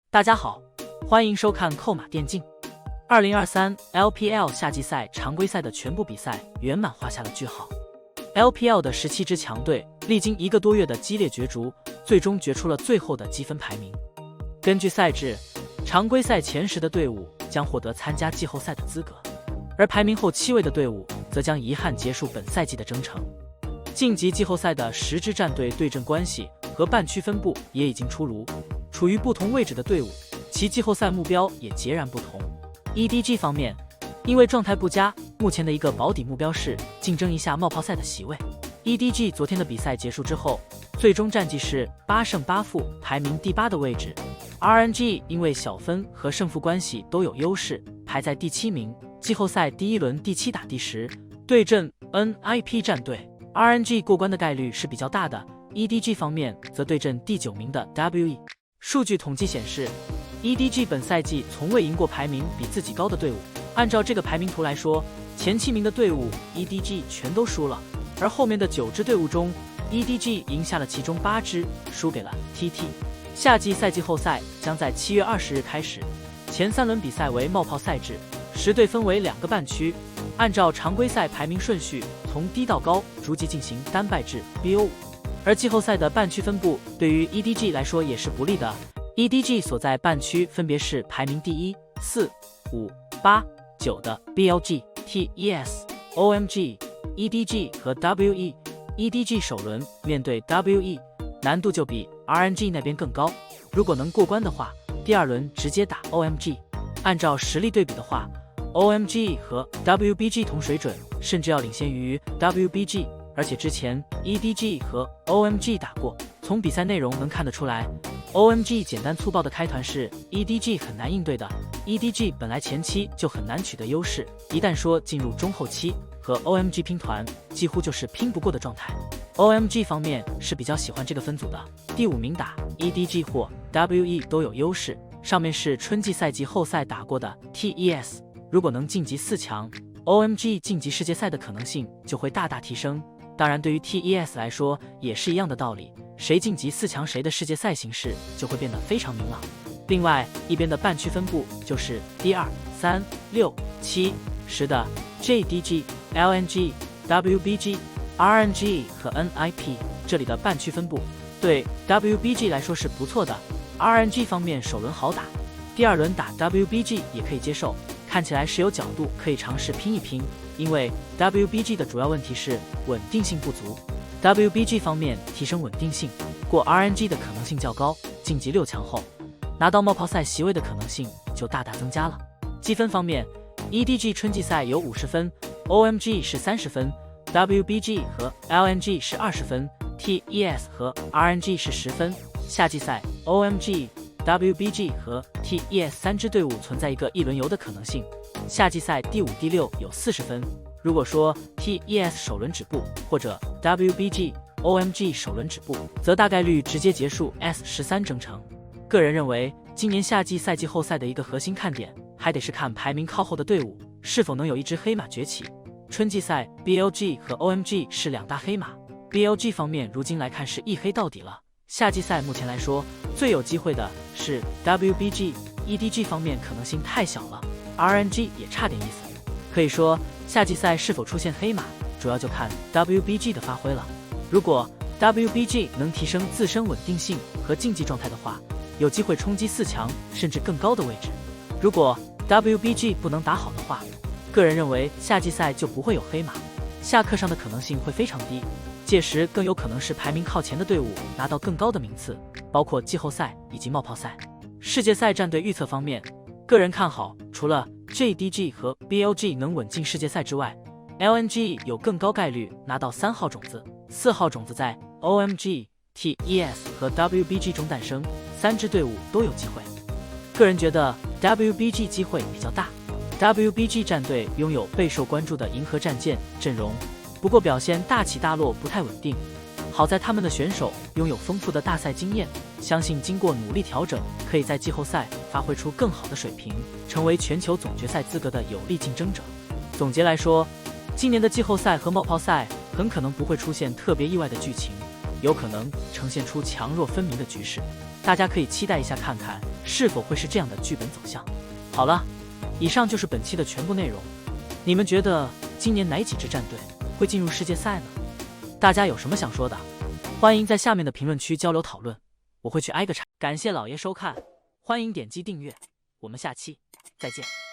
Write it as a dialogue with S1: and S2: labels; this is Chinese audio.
S1: 大家好，欢迎收看扣马电竞。2023 LPL 夏季赛常规赛的全部比赛圆满画下了句号。LPL 的17支强队历经1个多月的激烈角逐，最终决出了最后的积分排名。根据赛制，常规赛前10的队伍将获得参加季后赛的资格，而排名后7位的队伍则将遗憾结束本赛季的征程。晋级季后赛的10支战队对阵关系和半区分布也已经出炉，处于不同位置的队伍，其季后赛目标也截然不同。EDG 方面，因为状态不佳，目前的一个保底目标是竞争一下冒泡赛的席位。EDG 昨天的比赛结束之后，最终战绩是8胜8负，排名第8的位置。RNG 因为小分和胜负关系都有优势，排在第7名。季后赛第1轮第7打第10，对阵 NIP 战队。RNG 过关的概率是比较大的。EDG 方面则对阵第9名的 WE。数据统计显示， EDG 本赛季从未赢过排名比自己高的队伍。按照这个排名图来说，前7名的队伍 EDG 全都输了，而后面的9支队伍中 EDG 赢下了其中8支，输给了 TT。 夏季赛季后赛将在7月20日开始，前3轮比赛为冒泡赛制，10队分为2个半区，按照常规赛排名顺序从低到高逐级进行单败制 BO5。而季后赛的半区分布对于 EDG 来说也是不利的。EDG 所在半区分别是排名第1、4、5、8、9的 BLG、TES、OMG、EDG 和 WE。EDG 首轮面对 WE， 难度就比 RNG 那边更高。如果能过关的话，第2轮直接打 OMG。按照实力对比的话， OMG 和 WBG 同水准，甚至要领先于 WBG。而且之前 EDG 和 OMG 打过，从比赛内容能看得出来， OMG 简单粗暴的开团是 EDG 很难应对的。EDG 本来前期就很难取得优势，一旦说进入中后期和 OMG 拼团，几乎就是拼不过的状态。OMG 方面是比较喜欢这个分组的，第5名打 EDG 或 WE 都有优势。上面是春季赛季后赛打过的 TES， 如果能晋级4强， OMG 晋级世界赛的可能性就会大大提升。当然，对于 TES 来说也是一样的道理，谁晋级4强，谁的世界赛形势就会变得非常明朗。另外一边的半区分布就是第2、3、6、7、10的 JDG、LNG、WBG、RNG 和 NIP， 这里的半区分布对 WBG 来说是不错的。RNG 方面首轮好打，第2轮打 WBG 也可以接受，看起来是有角度可以尝试拼一拼。因为 WBG 的主要问题是稳定性不足， WBG 方面提升稳定性，过 RNG 的可能性较高，晋级6强后拿到冒泡赛席位的可能性就大大增加了。积分方面， EDG 春季赛有50分， OMG 是30分， WBG 和 LNG 是20分， TES 和 RNG 是10分。夏季赛 OMG、WBG 和 TES 3支队伍存在一个1轮游的可能性。夏季赛第5、第6有40分。如果说 TES 首轮止步，或者 WBG、OMG 首轮止步，则大概率直接结束 S13 征程。个人认为，今年夏季赛季后赛的一个核心看点，还得是看排名靠后的队伍是否能有一支黑马崛起。春季赛 BLG 和 OMG 是2大黑马， BLG 方面如今来看是一黑到底了。夏季赛目前来说，最有机会的是 WBG、EDG 方面可能性太小了。RNG 也差点意思，可以说夏季赛是否出现黑马，主要就看 WBG 的发挥了。如果 WBG 能提升自身稳定性和竞技状态的话，有机会冲击4强甚至更高的位置。如果 WBG 不能打好的话，个人认为夏季赛就不会有黑马，下课上的可能性会非常低，届时更有可能是排名靠前的队伍拿到更高的名次，包括季后赛以及冒泡赛。世界赛战队预测方面，个人看好除了 JDG 和 BLG 能稳进世界赛之外， LNG 有更高概率拿到3号种子，4号种子在 OMG、TES 和 WBG 中诞生，3支队伍都有机会。个人觉得 WBG 机会比较大， WBG 战队拥有备受关注的银河战舰阵容，不过表现大起大落，不太稳定。好在他们的选手拥有丰富的大赛经验，相信经过努力调整，可以在季后赛发挥出更好的水平，成为全球总决赛资格的有力竞争者。总结来说，今年的季后赛和冒泡赛很可能不会出现特别意外的剧情，有可能呈现出强弱分明的局势。大家可以期待一下，看看是否会是这样的剧本走向。好了，以上就是本期的全部内容。你们觉得今年哪几支战队会进入世界赛呢？大家有什么想说的，欢迎在下面的评论区交流讨论，我会去挨个查。感谢老爷收看，欢迎点击订阅，我们下期再见。